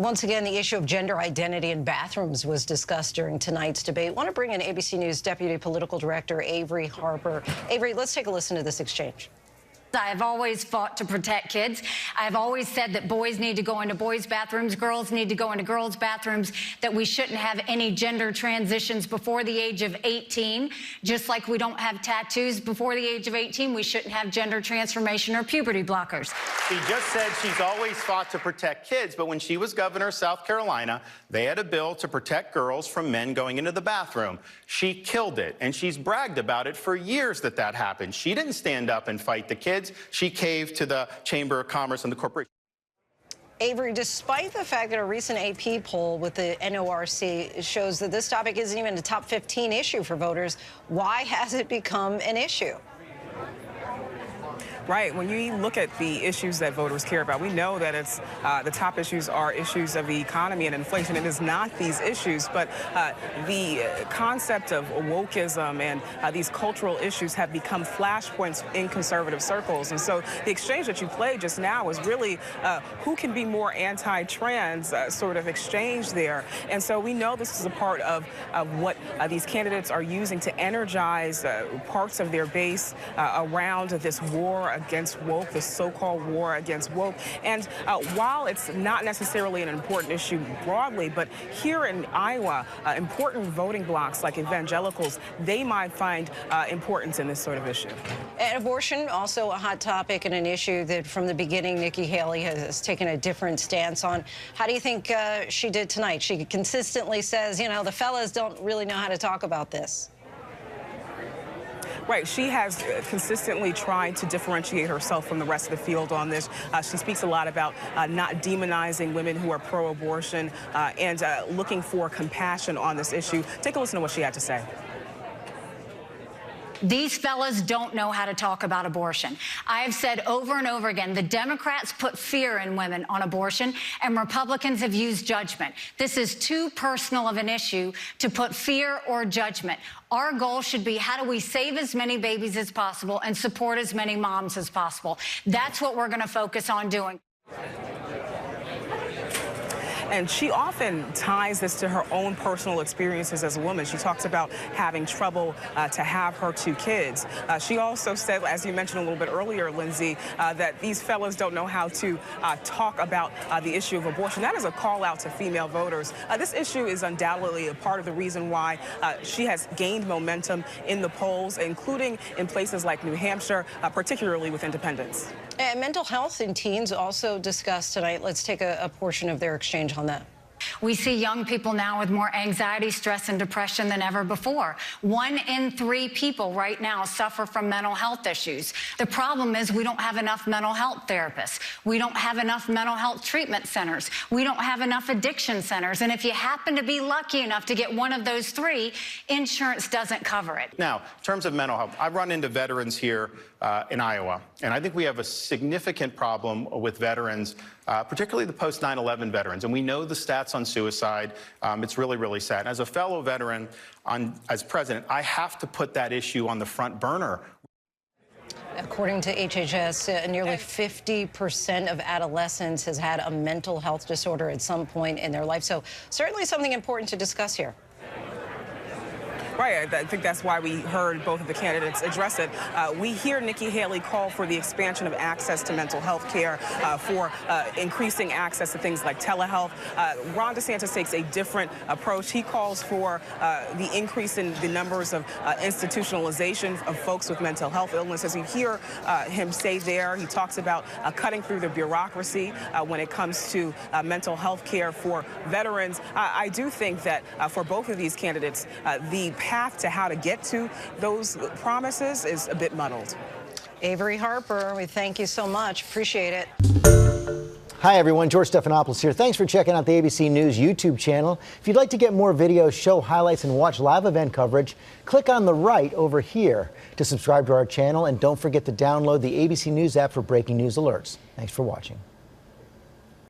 Once again, the issue of gender identity in bathrooms was discussed during tonight's debate. I want to bring in ABC News Deputy Political Director Avery Harper. Avery, let's take a listen to this exchange. I've always fought to protect kids. I've always said that boys need to go into boys' bathrooms, girls need to go into girls' bathrooms, that we shouldn't have any gender transitions before the age of 18. Just like we don't have tattoos before the age of 18, we shouldn't have gender transformation or puberty blockers. She just said she's always fought to protect kids, but when she was governor of South Carolina, they had a bill to protect girls from men going into the bathroom. She killed it, and she's bragged about it for years that happened. She didn't stand up and fight the kids. She caved to the Chamber of Commerce and the corporation. Avery, despite the fact that a recent AP poll with the NORC shows that this topic isn't even a top 15 issue for voters, why has it become an issue? Right. When you look at the issues that voters care about, we know that it's the top issues are issues of the economy and inflation. It is not these issues, but the concept of wokeism and these cultural issues have become flashpoints in conservative circles. And so the exchange that you played just now is really who can be more anti-trans sort of exchange there. And so we know this is a part of what these candidates are using to energize parts of their base around this war against woke, the so-called war against woke. And while it's not necessarily an important issue broadly, but here in Iowa, important voting blocks like evangelicals, they might find importance in this sort of issue. And abortion, also a hot topic and an issue that from the beginning Nikki Haley has taken a different stance on. How do you think she did tonight? She consistently says, you know, the fellas don't really know how to talk about this. Right. She has consistently tried to differentiate herself from the rest of the field on this. She speaks a lot about not demonizing women who are pro-abortion and looking for compassion on this issue. Take a listen to what she had to say. These fellas don't know how to talk about abortion. I've said over and over again, the Democrats put fear in women on abortion, and Republicans have used judgment. This is too personal of an issue to put fear or judgment. Our goal should be, how do we save as many babies as possible and support as many moms as possible? That's what we're going to focus on doing. And she often ties this to her own personal experiences as a woman. She talks about having trouble to have her 2 kids. She also said, as you mentioned a little bit earlier, Lindsay, that these fellas don't know how to talk about the issue of abortion. That is a call out to female voters. This issue is undoubtedly a part of the reason why she has gained momentum in the polls, including in places like New Hampshire, particularly with independents. And mental health in teens also discussed tonight. Let's take a portion of their exchange on that. We see young people now with more anxiety, stress, and depression than ever before. 1 in 3 people right now suffer from mental health issues. The problem is we don't have enough mental health therapists. We don't have enough mental health treatment centers. We don't have enough addiction centers. And if you happen to be lucky enough to get one of those 3, insurance doesn't cover it. Now, in terms of mental health, I run into veterans here in Iowa, and I think we have a significant problem with veterans, particularly the post 9/11 veterans. And we know the stats on suicide. It's really, really sad. As a fellow veteran, as president, I have to put that issue on the front burner. According to HHS, nearly 50% of adolescents has had a mental health disorder at some point in their life. So certainly something important to discuss here. Right. I think that's why we heard both of the candidates address it. We hear Nikki Haley call for the expansion of access to mental health care, for increasing access to things like telehealth. Ron DeSantis takes a different approach. He calls for the increase in the numbers of institutionalization of folks with mental health illnesses. You hear him say there, he talks about cutting through the bureaucracy when it comes to mental health care for veterans. I do think that for both of these candidates, the path to how to get to those promises is a bit muddled. Avery Harper, we thank you so much. Appreciate it. Hi, everyone. George Stephanopoulos here. Thanks for checking out the ABC News YouTube channel. If you'd like to get more videos, show highlights, and watch live event coverage, click on the right over here to subscribe to our channel. And don't forget to download the ABC News app for breaking news alerts. Thanks for watching.